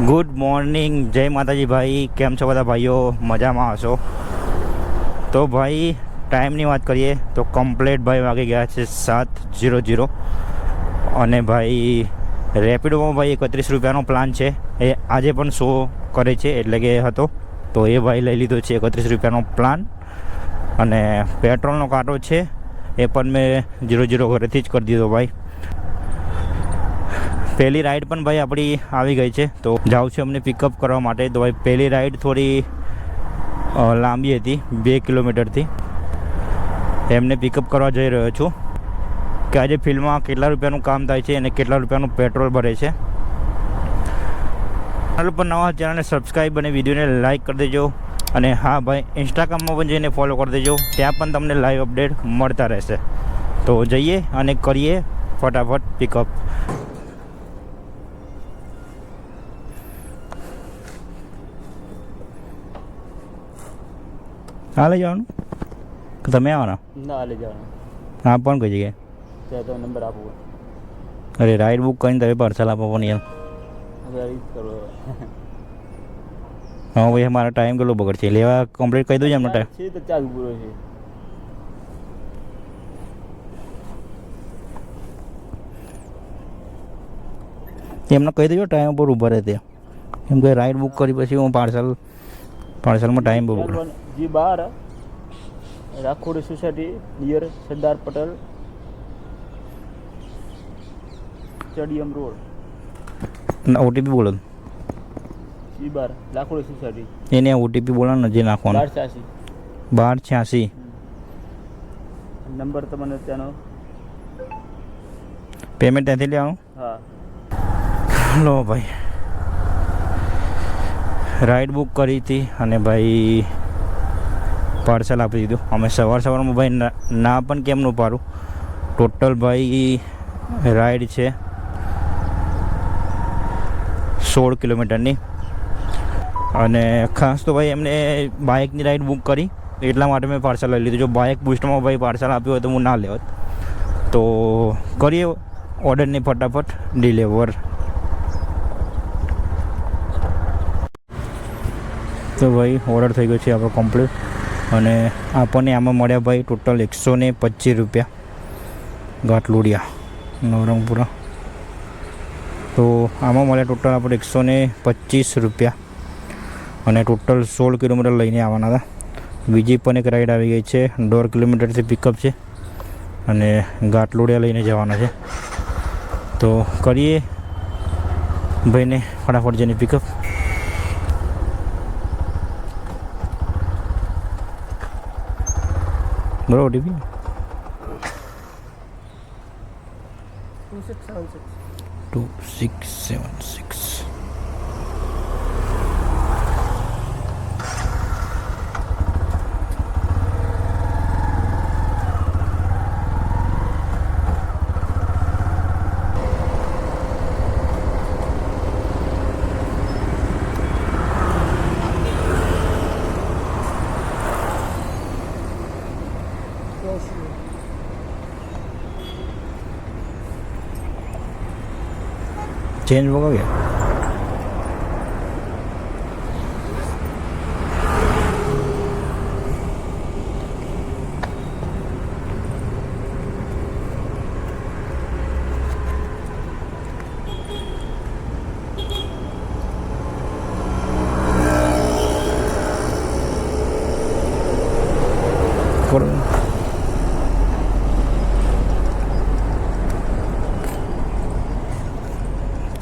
Good morning, જય માતાજી ભાઈ. કેમ છો બધા ભાઈઓ? મજામાં હશો? તો ભાઈ ટાઈમની વાત કરીએ તો કમ્પ્લેટ ભાઈ વાગી ગયા છે 7:00 અને ભાઈ રેપિડોમાં ભાઈ 31 રૂપિયાનો પ્લાન છે. એ આજે પણ શો કરે છે એટલે કે હતો તો એ ભાઈ લઈ લીધો છે 31 રૂપિયાનો પ્લાન. અને પેટ્રોલનો કાંટો છે એ પણ મેં 0 ઘરેથી જ કરી દીધો ભાઈ. પહેલી રાઈડ પણ ભાઈ આપણી આવી ગઈ છે તો જાઉં છું અમને પિકઅપ કરવા માટે. તો ભાઈ પહેલી રાઈડ થોડી લાંબી હતી, 2 કિલોમીટરથી. એમને પિકઅપ કરવા જઈ રહ્યો છું કે આજે ફિલ્ડમાં કેટલા રૂપિયાનું કામ થાય છે અને કેટલા રૂપિયાનું પેટ્રોલ ભરે છે. ચેનલ પર નવા ચેનલને સબસ્ક્રાઈબ અને વિડીયોને લાઇક કરી દેજો. અને હા ભાઈ ઇન્સ્ટાગ્રામમાં પણ જઈને ફોલો કરી દેજો, ત્યાં પણ તમને લાઈવ અપડેટ મળતા રહેશે. તો જઈએ અને કરીએ ફટાફટ પિકઅપ. હા લઈ જવાનું કે તમે આવવાના? ના લઈ જવાનું. હા પણ કઈ જગ્યાએ? ત્યાં તો નંબર આપવો. અરે રાઈડ બુક કરીને તમે પાર્સલ આપો પણ યાર. હવે રીત કરો. હા ભાઈ મારો ટાઈમ કેટલો બગડશે? લેવા કમ્પ્લીટ કહી દો એમનો ટાઈમ છે તો ચાલુ પૂરો છે. એમને કહી દેજો ટાઈમ ઉપર ઊભા રહે ત્યાં. એમ કે રાઈડ બુક કરી પછી હું પાર્સલમાં ટાઈમ બહુ બગડે. G12 રાખોડી society near Sardar Patel stadium road. OTP બોલો. G12 રાખોડી સોસાયટી. એને ઓટીપી બોલો ને જે નાખવાનો. 1286. નંબર તમને ત્યાંનો. પેમેન્ટ ત્યાંથી લેવાનું? હા લો ભાઈ રાઈડ બુક કરી હતી અને ભાઈ પાર્સલ આપી દીધું. અમે સવારમાં ભાઈ ના પણ કેમનું પાડું. ટોટલ ભાઈ રાઈડ છે 16 કિલોમીટરની. અને ખાસ તો ભાઈ એમને બાઇકની રાઈડ બુક કરી એટલા માટે મેં પાર્સલ લઈ લીધું. જો બાઇક બુસ્ટમાં ભાઈ પાર્સલ આપ્યું હોય તો હું ના લેવત. તો કરીએ ઓર્ડરની ફટાફટ ડિલિવર. તો ભાઈ ઓર્ડર થઈ ગયો છે આપણો કમ્પ્લીટ. અને આપણને આમાં મળ્યા ભાઈ ટોટલ 125 રૂપિયા ઘાટલોડિયા નવરંગપુરા. તો આમાં મળ્યા ટોટલ આપણે 125 રૂપિયા. અને ટોટલ 16 કિલોમીટર લઈને આવવાના હતા. બીજી પણ એક રાઈડ આવી ગઈ છે, 1.5 કિલોમીટરથી પિકઅપ છે અને ઘાટલોડિયા લઈને જવાના છે. તો કરીએ ભાઈને ફટાફટ જઈને પિકઅપ. બરાબર ઓટીપી 2676. चेंज होगा क्या?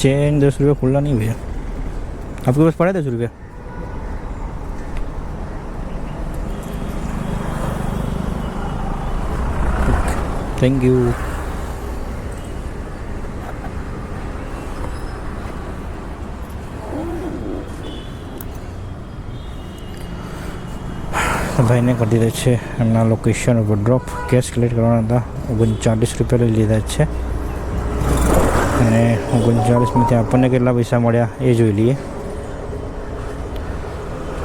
चेन 10 रुपये खुला नहीं भैया, आपके पास पड़ा 10 रुपया? Thank you. ભાઈને કરી દીધા છે એમના લોકેશન ઉપર ડ્રોપ. કેશ કલેક્ટ કરવાના હતા, 39 રૂપિયા લઈ લીધા છે. અને 39માંથી આપણને કેટલા પૈસા મળ્યા એ જોઈ લઈએ.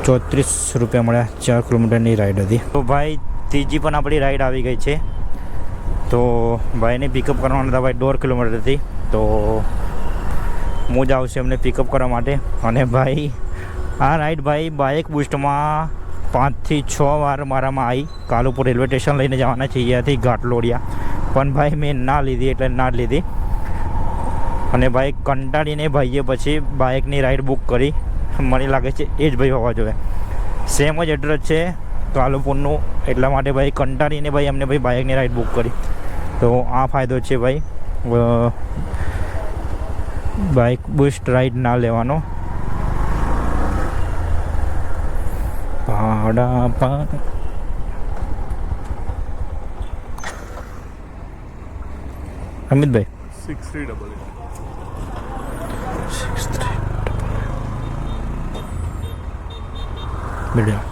34 રૂપિયા મળ્યા. 4 કિલોમીટરની રાઈડ હતી. તો ભાઈ ત્રીજી પણ આપણી રાઈડ આવી ગઈ છે. તો ભાઈને પિકઅપ કરવાના હતા ભાઈ 1.5 કિલોમીટરથી. તો હું જ આવશે એમને પિકઅપ કરવા માટે. અને ભાઈ આ રાઈડ ભાઈ બાઇક બુસ્ટમાં 5 થી 6 વાર મારામાં આવી. કાલુપુર રેલવે સ્ટેશન લઈને જવાના છીએ અહીંયાથી ઘાટલોડિયા, પણ ભાઈ મેં ના લીધી એટલે ના લીધી. અને ભાઈ કંટાળીને ભાઈએ પછી બાઇકની રાઈડ બુક કરી. મને લાગે છે એ જ ભાઈ હોવા જોઈએ, સેમ જ એડ્રેસ છે કાલુપુરનું, એટલા માટે ભાઈ કંટાળીને ભાઈ અમને ભાઈ બાઇકની રાઈડ બુક કરી. તો આ ફાયદો છે ભાઈ બાઇક બુસ્ટ રાઈડ ના લેવાનો. Amitbhai 6388 video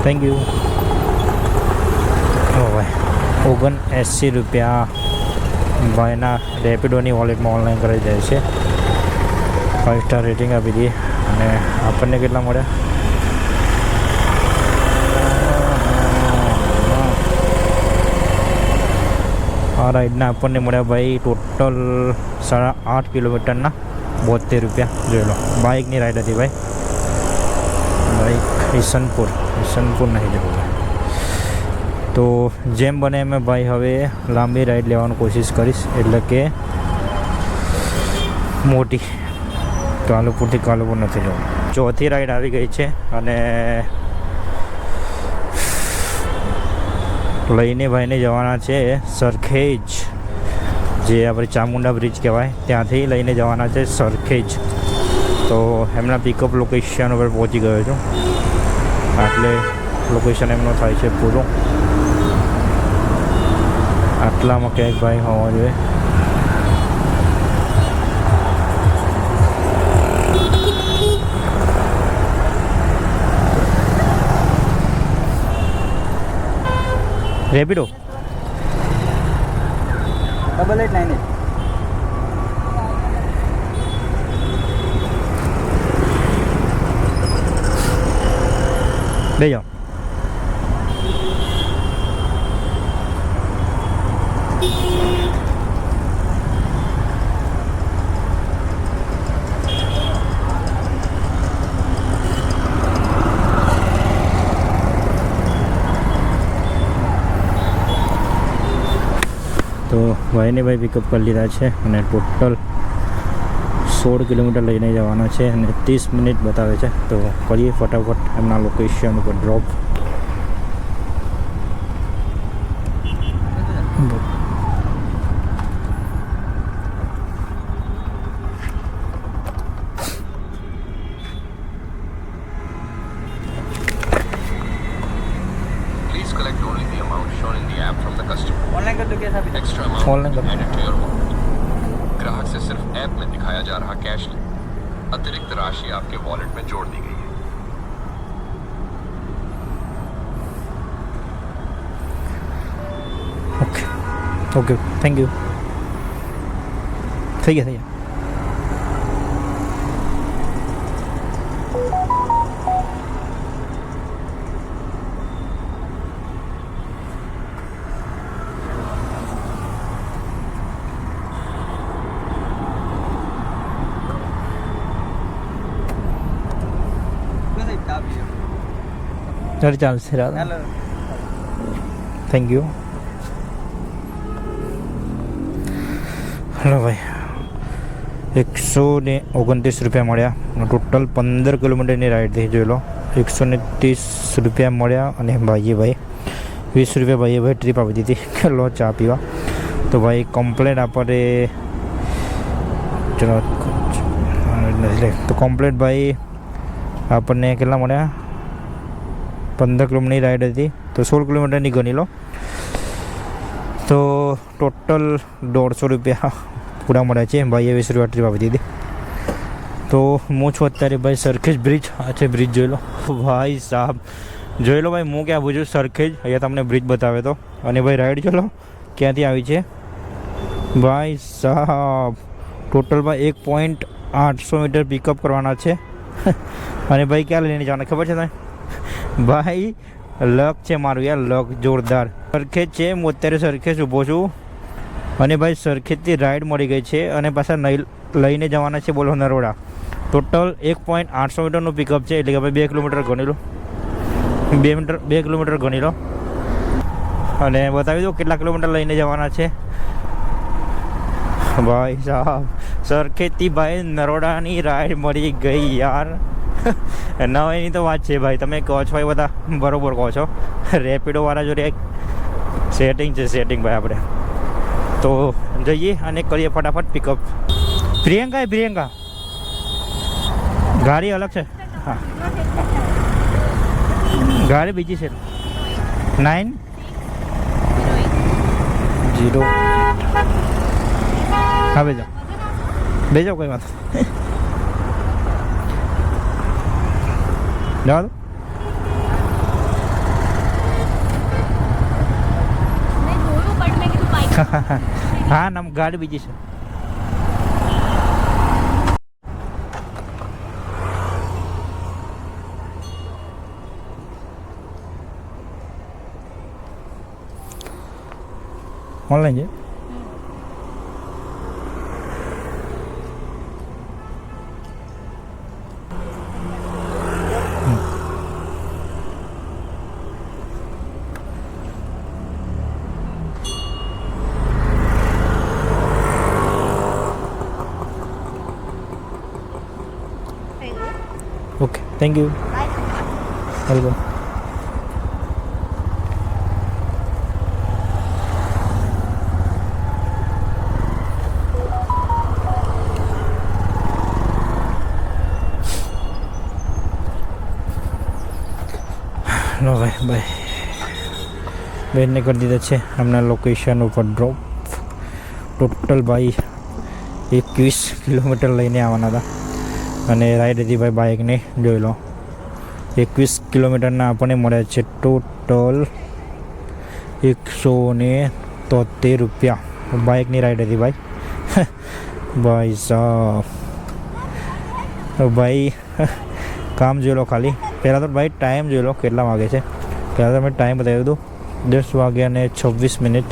thank you. ભાઈ 79 રૂપિયા ભાઈના રેપિડોની વોલેટમાં ઓનલાઈન કરી જાય છે. 5 સ્ટાર રેટિંગ આપી દઈએ. અને આપણને કેટલા મળ્યા? આ રાઈડના આપણને મળ્યા ભાઈ ટોટલ 8.5 કિલોમીટરના 72 રૂપિયા. જોઈ લો, બાઇકની રાઈડ હતી ભાઈ. બાઇક ઈસનપુર નહીં જવું. તો જેમ બને એમ ભાઈ હવે લાંબી રાઈડ લેવાની કોશિશ કરીશ, એટલે કે મોટી. કાલુપુરથી કાલુપુર નથી જવું. ચોથી રાઈડ આવી ગઈ છે અને લઈને ભાઈને જવાના છે સરખેજ, જે આપણે ચામુંડા બ્રિજ કહેવાય, ત્યાંથી લઈને જવાના છે સરખેજ. તો એમના પિકઅપ લોકેશન ઉપર પહોંચી ગયો છું. આટલે લોકેશન એમનો થાય છે પૂરું. આટલામાં ક્યાંક ભાઈ હોવા જોઈએ. રેપિડો 8898 લઈ જાઓ. તો ભાઈને ભાઈ પિકઅપ કરી લીધા છે અને ટોટલ 16 કિલોમીટર લઈને જવાના છે અને 30 મિનિટ બતાવે છે. તો કરીએ ફટાફટ એમના લોકેશન ઉપર drop. Please collect only the amount shown in the app from the customer. Online कर दो क्या साहब? Extra amount Online कर दो. added to your wallet. ग्राहक से सिर्फ ऐप में दिखाया जा रहा कैश लें, अतिरिक्त राशि आपके वॉलेट में जोड़ दी गई है. Okay thank you. થઈ ગયા. ચાલશે રાધા. Thank you. હલો ભાઈ 129 રૂપિયા મળ્યા. ટોટલ 15 કિલોમીટરની રાઈડ થઈ. જોઈ લો 130 રૂપિયા મળ્યા. અને ભાઈએ ભાઈ 20 રૂપિયા ભાઈએ ભાઈ ટ્રીપ આપી દીધી લો ચા પીવા. તો ભાઈ કમ્પ્લેટ આપણે ચલો તો કમ્પ્લેટ ભાઈ આપણને કેટલા મળ્યા? 15 કિલોમીટરની રાઈડ હતી તો 16 કિલોમીટરની ગણી લો. તો ટોટલ 150 રૂપિયા પૂરા મળ્યા છે. ભાઈએ 20 રૂપિયા ટ્રીપ આપી દીધી. તો હું છું અત્યારે ભાઈ સરખેજ બ્રિજ. આ છે બ્રિજ, જોઈ લો ભાઈ સાહેબ. જોઈ લો ભાઈ, હું ક્યાં પૂછું સરખેજ, અહીંયા તમને બ્રિજ બતાવે તો. અને ભાઈ રાઈડ જો લો ક્યાંથી આવી છે ભાઈ સાહેબ. ટોટલ ભાઈ 1.8 800 મીટર પિકઅપ કરવાના છે. અને ભાઈ ક્યાં લઈને જવાના ખબર છે તમે? ભાઈ લક છે મારું યાર, લક જોરદાર. સરખેજ છે, હું અત્યારે સરખેજ ઊભો છું અને ભાઈ સરખેજથી રાઈડ મળી ગઈ છે અને પાછા લઈને જવાના છે બોલો નરોડા. ટોટલ 1.800 મીટરનું પિકઅપ છે, એટલે કે ભાઈ 2 કિલોમીટર ગણી લો, 2 કિલોમીટર ગણી લો અને બતાવી દો કેટલા કિલોમીટર લઈને જવાના છે. ભાઈ સાહેબ સરખેજથી ભાઈ નરોડાની રાઈડ મળી ગઈ યાર. નવાઈની તો વાત છે ભાઈ, તમે કહો છો ભાઈ બધા બરોબર કહો છો. રેપિડોવાળા જોડે એક સેટિંગ છે, સેટિંગ ભાઈ. આપણે તો જઈએ અને કરીએ ફટાફટ પિકઅપ. પ્રિયંકા ગાડી અલગ છે, હા ગાડી બીજી છે. 908 હા બેજો કોઈ વાત જવા દો. હા ના ગાડી બીજી છે. ઓનલાઈન છે. Okay thank you, welcome. નો ભાઈ બેનને કરી દીધા છે હમણાં લોકેશન ઉપર ડ્રોપ. ટોટલ ભાઈ 21 કિલોમીટર લઈને આવવાના હતા અને રાઈડ હતી ભાઈ બાઇકની. જોઈ લો 21 કિલોમીટરના આપણને મળ્યા છે ટોટલ 173 રૂપિયા. બાઇકની રાઈડ હતી ભાઈ. ભાઈ સાહેબ ભાઈ કામ જોઈ લો ખાલી. પહેલાં તો ભાઈ ટાઈમ જોઈ લો કેટલા વાગે છે. પહેલાં તો મેં ટાઈમ બતાવી દઉં 10 વાગ્યા અને 26 મિનિટ.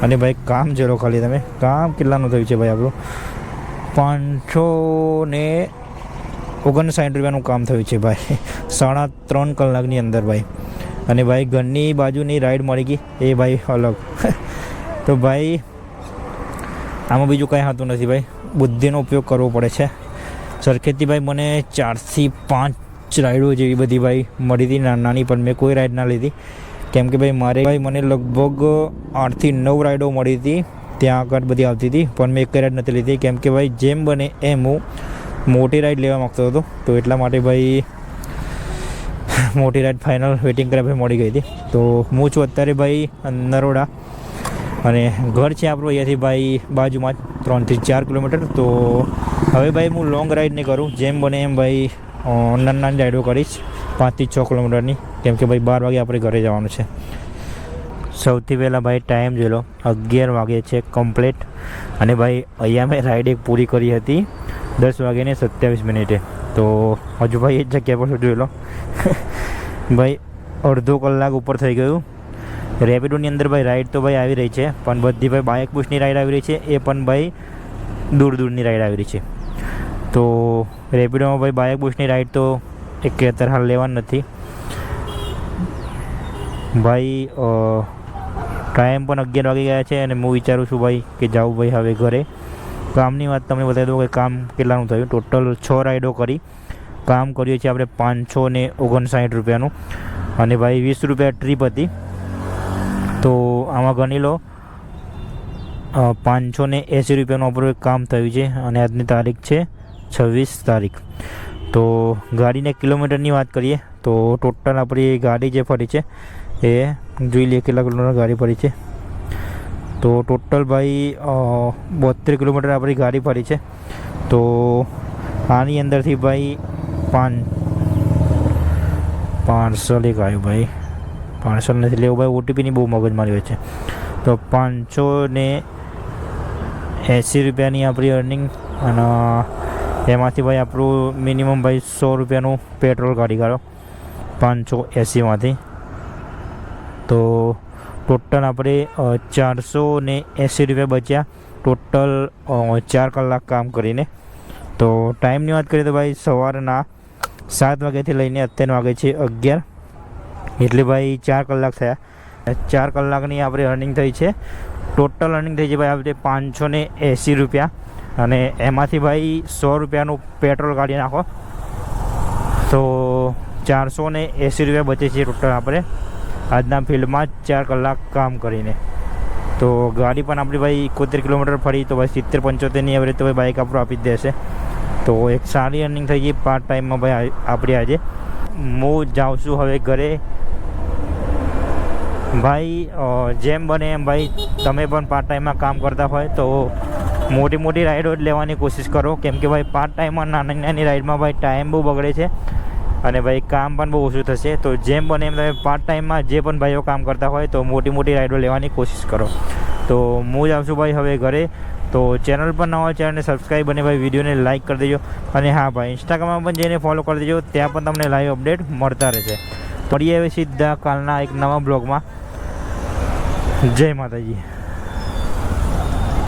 અને ભાઈ કામ જોઈ લો ખાલી તમે, કામ કેટલાનું થયું છે ભાઈ આપણું 559 રૂપિયાનું કામ થયું છે ભાઈ 3.5 કલાકની અંદર ભાઈ. અને ભાઈ ઘરની બાજુની રાઈડ મળી ગઈ એ ભાઈ અલગ. તો ભાઈ આમાં બીજું કંઈ હતું નથી ભાઈ, બુદ્ધિનો ઉપયોગ કરવો પડે છે. સરખેજથી ભાઈ મને 4 થી 5 રાઈડો જેવી બધી ભાઈ મળી હતી નાની, પણ મેં કોઈ રાઈડ ના લીધી કેમ કે ભાઈ મારે ભાઈ મને લગભગ 8 થી 9 રાઈડો મળી હતી ત્યાં આગળ બધી આવતી હતી, પણ મેં એક રાઈડ નથી લીધી કેમ કે ભાઈ જેમ બને એમ હું મોટી રાઈડ લેવા માગતો હતો. તો એટલા માટે ભાઈ મોટી રાઈડ ફાઇનલ વેઇટિંગ કર્યા ભાઈ મળી ગઈ હતી. તો હું છું અત્યારે ભાઈ નરોડા અને ઘર છે આપણું અહીંયાથી ભાઈ બાજુમાં જ 3 થી 4 કિલોમીટર. તો હવે ભાઈ હું લોંગ રાઈડ નહીં કરું, જેમ બને એમ ભાઈ નાની રાઈડો કરીશ 5 થી 6 કિલોમીટરની, કેમ કે ભાઈ 12 વાગે આપણે ઘરે જવાનું છે. સૌથી પહેલાં ભાઈ ટાઈમ જોઈ લો 11 વાગે છે કમ્પ્લીટ. અને ભાઈ અહીંયા મેં રાઈડ એક પૂરી કરી હતી 10 વાગ્યાને 27 મિનિટે. તો હજુ ભાઈ એ જ જગ્યા પર જોઈ લો ભાઈ અડધો કલાક ઉપર થઈ ગયું. રેપિડોની અંદર ભાઈ રાઈડ તો ભાઈ આવી રહી છે, પણ બધી ભાઈ બાઇક બુશની રાઈડ આવી રહી છે, એ પણ ભાઈ દૂરની રાઈડ આવી રહી છે. તો રેપિડોમાં ભાઈ બાઇક બુશની રાઈડ તો એક અત્યારે હાલ લેવાની નથી ભાઈ. ટાઈમ પણ 11 વાગી ગયા છે અને હું વિચારું છું ભાઈ કે જાઉં ભાઈ હવે ઘરે. કામની વાત તમને બતાવી દઉં કે કામ કેટલાનું થયું. ટોટલ 6 રાઈડો કરી, કામ કર્યું છે આપણે 559 રૂપિયાનું અને ભાઈ 20 રૂપિયા ટ્રીપ હતી. તો આમાં ગણી લો 580 રૂપિયાનું આપણું એક કામ થયું છે અને આજની તારીખ છે 26 તારીખ. તો ગાડીને કિલોમીટરની વાત કરીએ તો ટોટલ આપણી ગાડી જે ફરી છે એ જોઈ લઈએ કેટલા કિલોમીટર ગાડી ફરી છે. તો ટોટલ ભાઈ 72 કિલોમીટર આપણી ગાડી ફરી છે. તો આની અંદરથી ભાઈ પાર્સલ એક આવ્યું ભાઈ, પાર્સલ નથી લેવું ભાઈ, ઓટીપીની બહુ મગજમારી હોય છે. તો 580 રૂપિયાની આપણી અર્નિંગ અને એમાંથી ભાઈ આપણું મિનિમમ ભાઈ 100 રૂપિયાનું પેટ્રોલ કાઢી કાઢો 580માંથી. તો ટોટલ આપણે 480 રૂપિયા બચ્યા ટોટલ 4 કલાક કામ કરીને. તો ટાઈમની વાત કરીએ તો ભાઈ સવારના 7 વાગ્યાથી લઈને અત્યારના વાગે છે 11, એટલે ભાઈ 4 કલાક થયા. 4 કલાકની આપણે અર્નિંગ થઈ છે. ટોટલ અર્નિંગ થઈ છે ભાઈ આપણે 580 રૂપિયા, અને એમાંથી ભાઈ 100 રૂપિયાનું પેટ્રોલ કાઢી નાખો તો 480 રૂપિયા બચે છે ટોટલ આપણે આજના ફિલ્ડમાં 4 કલાક કામ કરીને. તો ગાડી પણ આપણી ભાઈ 71 કિલોમીટર ફરી તો ભાઈ 70-75ની એવરેજ તો ભાઈ બાઇક આપણું આપી જ દેશે. તો એક સારી અર્નિંગ થઈ ગઈ પાર્ટ ટાઈમમાં ભાઈ આપણી આજે. હું જાઉં છું હવે ઘરે. ભાઈ જેમ બને એમ ભાઈ તમે પણ પાર્ટ ટાઈમમાં કામ કરતા હોય તો મોટી મોટી રાઈડો જ લેવાની કોશિશ કરો, કેમ કે ભાઈ પાર્ટ ટાઈમમાં નાની નાની રાઈડમાં ભાઈ ટાઈમ બહુ બગડે છે અને ભાઈ કામ પણ બહુ ઓછું થશે. તો જેમ બને એમ તમે પાર્ટ ટાઈમમાં જે પણ ભાઈઓ કામ કરતા હોય તો મોટી મોટી રાઈડો લેવાની કોશિશ કરો. તો હું જ આવશું ભાઈ હવે ઘરે. તો ચેનલ પર નવા ચેનલને સબસ્ક્રાઈબ અને ભાઈ વિડીયોને લાઇક કરી દેજો. અને હા ભાઈ ઇન્સ્ટાગ્રામમાં પણ જઈને ફોલો કરી દેજો, ત્યાં પણ તમને લાઈવ અપડેટ મળતા રહેશે. મળીએ હવે સીધા કાલના એક નવા બ્લોગમાં. જય માતાજી.